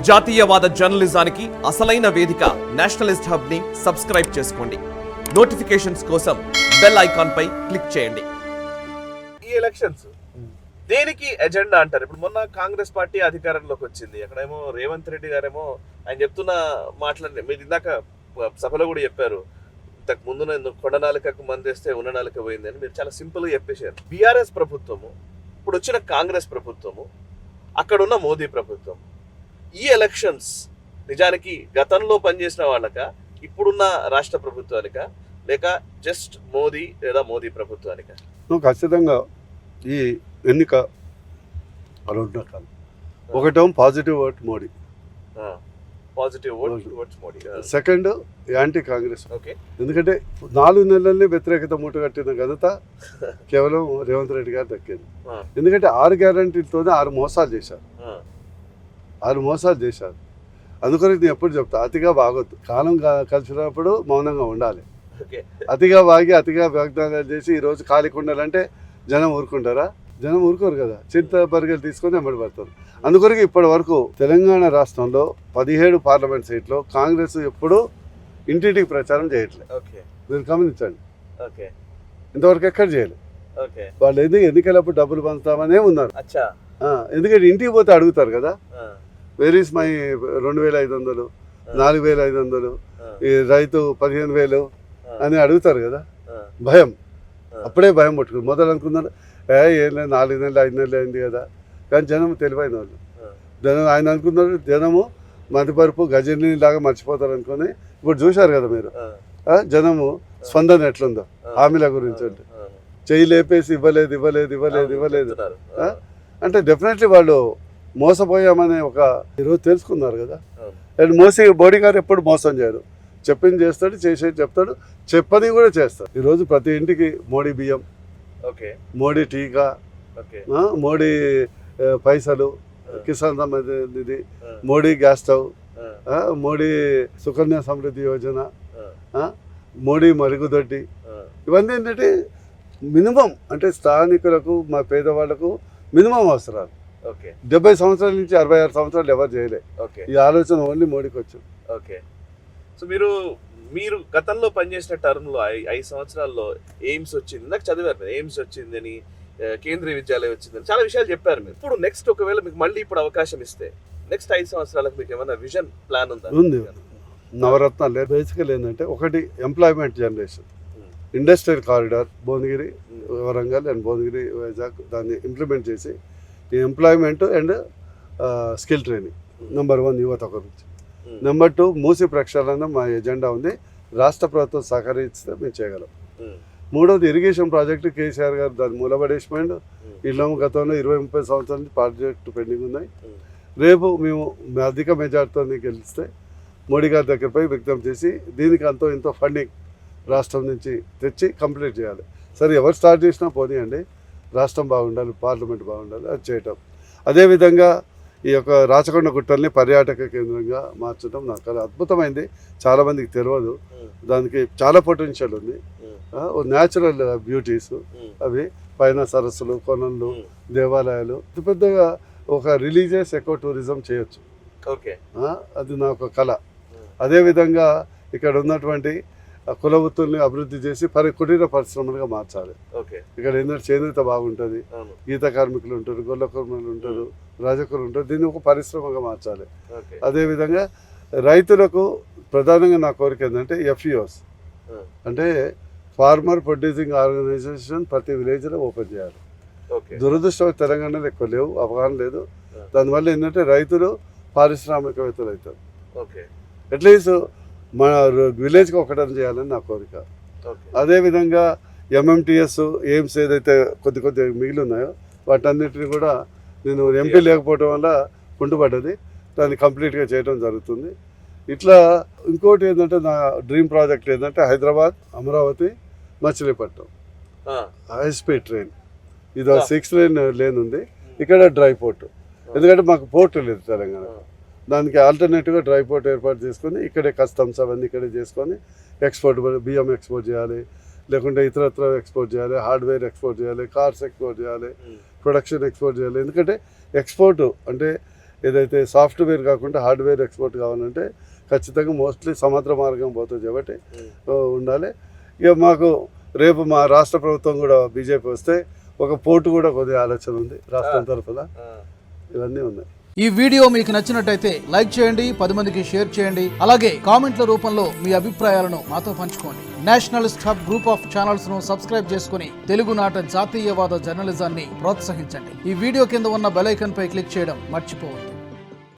జాతీయవాద జర్నలిజానికి అసలైన వేదిక నేషనలిస్ట్ హబ్ ని సబ్స్క్రైబ్ చేసుకోండి. నోటిఫికేషన్స్ కోసం బెల్ ఐకాన్ పై క్లిక్ చేయండి. ఈ ఎలక్షన్స్ దేనికి ఎజెండా అంటారు? ఇప్పుడు మొన్న కాంగ్రెస్ పార్టీ అధికారంలోకి వచ్చింది. అక్కడేమో రేవంత్ రెడ్డి గారేమో ఆయన చెప్తున్న మాటలన్నీ మీరు ఇందాక సభలో కూడా చెప్పారు. ఇంతకు ముందు కొండ నాలుకకు మందేస్తే ఉన్న నాలుక పోయింది అని మీరు చాలా సింపుల్ గా చెప్పేశారు. బీఆర్ఎస్ ప్రభుత్వము, ఇప్పుడు వచ్చిన కాంగ్రెస్ ప్రభుత్వము, అక్కడున్న మోదీ ప్రభుత్వం, ఈ ఎలక్షన్స్ నిజానికి గతంలో పనిచేసిన వాళ్ళక, ఇప్పుడున్న రాష్ట్ర ప్రభుత్వానిక, లేక జస్ట్ మోదీ లేదా మోదీ ప్రభుత్వానిక? ఖచ్చితంగా ఈ ఎన్నిక రెండు రకాలు. ఒకటేమో positive vote Modi, positive votes Modi. Second anti Congress. Okay, ఎందుకంటే 4 నెలల్ని వ్యతిరేకత మూటగట్టిన ఘనత కేవలం రేవంత్ రెడ్డి గారు దక్కింది. ఎందుకంటే 6 గ్యారంటీలతోనే 6 మోసాలు చేశారు. 6 మోసాలు చేశారు. అందుకని నేను ఎప్పుడు చెప్తా, అతిగా బాగొద్దు. కాలం కలిసినప్పుడు మౌనంగా ఉండాలి. అతిగా వాగి అతిగా వాగ్దానాలు చేసి ఈరోజు ఖాళీ ఉండాలంటే జనం ఊరుకుంటారా? జనం ఊరుకోరు కదా. చింత బరిగలు తీసుకొని వెంబడి పడతారు. అందుకొరకు ఇప్పటి వరకు తెలంగాణ రాష్ట్రంలో 17 పార్లమెంట్ సీట్లో కాంగ్రెస్ ఎప్పుడూ ఇంటింటికి ప్రచారం చేయట్లేదు. మీరు గమనించండి, ఇంతవరకు ఎక్కడ చేయలేదు. వాళ్ళు ఎన్నికలప్పుడు డబ్బులు పంచుతామనే ఉన్నారు. ఎందుకంటే ఇంటికి పోతే అడుగుతారు కదా, వేర్ ఈస్ మై 2500, 4500, ఈ రైతు 15,000 అని అడుగుతారు కదా. భయం, అప్పుడే భయం పట్టుకుని మొదలు అనుకున్నారు. ఏం లేదు, 4 నెలలు 5 నెలలు అయింది కదా. కానీ జనం తెలివైన వాళ్ళు. జనం ఆయన అనుకున్నారు జనము మతిపరుపు గజని లాగా మర్చిపోతారు అనుకుని. ఇప్పుడు చూశారు కదా మీరు జనము స్పందన ఎట్లుందో హామీల గురించి. అంటే చెయ్యి లేపేసి ఇవ్వలేదు ఇవ్వలేదు ఇవ్వలేదు ఇవ్వలేదు అంటే డెఫినెట్లీ వాళ్ళు మోసపోయామని ఈరోజు తెలుసుకున్నారు కదా. అండ్ మోడీ గారు ఎప్పుడు మోసం చేయరు. చెప్పింది చేస్తాడు, చేసేది చెప్తాడు, చెప్పని కూడా చేస్తాడు. ఈరోజు ప్రతి ఇంటికి మోడీ బియ్యం, మోడీ టీకా, మోడీ పైసలు, కిసాన్ సమ్మాన్ నిధి, మోడీ గ్యాస్ స్టవ్, మోడీ సుకన్య సమృద్ధి యోజన, మోడీ మరుగుదొడ్డి, ఇవన్నీ ఏంటంటే మినిమం, అంటే స్థానికులకు మా పేదవాళ్లకు మినిమం అవసరాలు. 70 సంవత్సరాల నుంచి 66 సంవత్సరాలు ఎవరు చేయలే. ఈ ఆలోచన ఓన్లీ మోడీకి వచ్చింది. సో మీరు గతంలో పనిచేసిన టర్మ్లో 5 సంవత్సరాల్లో ఎయిమ్స్ వచ్చింది, నాకు చదివారు ఎయిమ్స్ వచ్చిందని, కేంద్రీయ విద్యాలయం వచ్చిందని చాలా విషయాలు చెప్పారు మీరు. ఇప్పుడు నెక్స్ట్ ఒకవేళ మీకు మళ్ళీ ఇప్పుడు అవకాశం ఇస్తే నెక్స్ట్ 5 సంవత్సరాలకు మీకు ఏమైనా విజన్ ప్లాన్ ఉందా? ఉంది. నవరత్నాలు లేదు. బేసికల్ ఏంటంటే ఒకటి employment generation, industrial corridor Bhuvanagiri Warangal and Bhuvanagiri Vizag, దాన్ని ఇంప్లిమెంట్ చేసి ఈ employment and skill training number 1 యువత గురించి. నెంబర్ 2 మూసి ప్రక్షాళన మా ఎజెండా ఉంది. రాష్ట్ర ప్రభుత్వం సహకరిస్తే మేము చేయగలం. 3వది ఇరిగేషన్ ప్రాజెక్టు కేసీఆర్ గారు దాన్ని మూలపడేసిపోయిండు. ఇళ్ళ గతంలో 20-30 సంవత్సరాల నుంచి ప్రాజెక్టు పెండింగ్ ఉన్నాయి. రేపు మేము అధిక మెజార్టీతో గెలిస్తే మోడీ గారి దగ్గరపై వ్యక్తం చేసి దీనికి అంతో ఇంతో ఫండింగ్ రాష్ట్రం నుంచి తెచ్చి కంప్లీట్ చేయాలి. సరే, ఎవరు స్టార్ట్ చేసినా పోనీయండి, రాష్ట్రం బాగుండాలి, పార్లమెంట్ బాగుండాలి, అది చేయటం. అదేవిధంగా ఈ యొక్క రాచకొండ గుట్టల్ని పర్యాటక కేంద్రంగా మార్చడం నాకు అద్భుతమైంది. చాలామందికి తెలియదు, దానికి చాలా పొటెన్షియల్ ఉంది. న్యాచురల్ బ్యూటీస్ అవి, పైన సరస్సులు, కొనలు, దేవాలయాలు, పెద్దగా ఒక రిలీజియస్ ఎకో టూరిజం చేయొచ్చు. అది నా ఒక కళ. అదేవిధంగా ఇక్కడ ఉన్నటువంటి కుల వృత్తుల్ని అభివృద్ధి చేసి కుటీర పరిశ్రమలుగా మార్చాలి. ఇక్కడ ఏంటంటే చేనేత బాగుంటుంది, గీత కార్మికులు ఉంటారు, గొల్ల కుర్మలు ఉంటారు, రాజకులు ఉంటారు, దీన్ని ఒక పరిశ్రమగా మార్చాలి. అదేవిధంగా రైతులకు ప్రధానంగా నా కోరిక ఏంటంటే FPOs అంటే ఫార్మర్ ప్రొడ్యూసింగ్ ఆర్గనైజేషన్ ప్రతి విలేజ్లో ఓపెన్ చేయాలి. దురదృష్టం తెలంగాణలో ఎక్కువ లేవు, అవగాహన లేదు. దానివల్ల ఏంటంటే రైతులు పారిశ్రామికవేత్తలు అవుతారు. అట్లీస్ట్ మన విలేజ్కి ఒకటని చేయాలని నా కోరిక. అదేవిధంగా MMTS ఎయిమ్స్ ఏదైతే కొద్ది మిగిలి ఉన్నాయో వాటన్నిటిని కూడా నేను MP లేకపోవడం వల్ల కుంటుపడ్డది, దాన్ని కంప్లీట్గా చేయడం జరుగుతుంది. ఇట్లా ఇంకోటి ఏంటంటే నా డ్రీమ్ ప్రాజెక్ట్ ఏంటంటే Hyderabad, Amaravati, Machilipatnam high speed train. ఇది 6 లేన్ ఉంది. ఇక్కడ డ్రై పోర్ట్, ఎందుకంటే మాకు పోర్ట్ లేదు తెలంగాణ. దానికి ఆల్టర్నేటివ్గా డ్రై పోర్ట్ ఏర్పాటు చేసుకొని ఇక్కడే కస్టమ్స్ అవన్నీ ఇక్కడే చేసుకొని ఎక్స్పోర్ట్, బియ్యం ఎక్స్పోర్ట్ చేయాలి, లేకుంటే ఇతరత్ర ఎక్స్పోర్ట్ చేయాలి, హార్డ్వేర్ ఎక్స్పోర్ట్ చేయాలి, కార్స్ ఎక్స్పోర్ట్ చేయాలి, ప్రొడక్షన్ ఎక్స్పోర్ట్ చేయాలి. ఎందుకంటే ఎక్స్పోర్ట్ అంటే ఏదైతే సాఫ్ట్వేర్ కాకుండా హార్డ్వేర్ ఎక్స్పోర్ట్ కావాలంటే ఖచ్చితంగా మోస్ట్లీ సముద్ర మార్గం పోతుంది కాబట్టి ఉండాలి. ఇక మాకు రేపు మా రాష్ట్ర ప్రభుత్వం కూడా బీజేపీ వస్తే ఒక పోర్టు కూడా కొద్దిగా ఆలోచన ఉంది రాష్ట్రం తరఫున. ఇవన్నీ ఉన్నాయి. ఈ వీడియో మీకు నచ్చినట్టయితే లైక్ చేయండి, 10 మందికి షేర్ చేయండి. అలాగే కామెంట్ల రూపంలో మీ అభిప్రాయాలను మాతో పంచుకోండి. Nationalist hub group of channels ను సబ్స్క్రైబ్ చేసుకుని తెలుగునాట జాతీయవాద జర్నలిజాన్ని ప్రోత్సహించండి. ఈ వీడియో కింద ఉన్న బెల్ ఐకాన్ పై క్లిక్ చేయడం మర్చిపోవద్దు.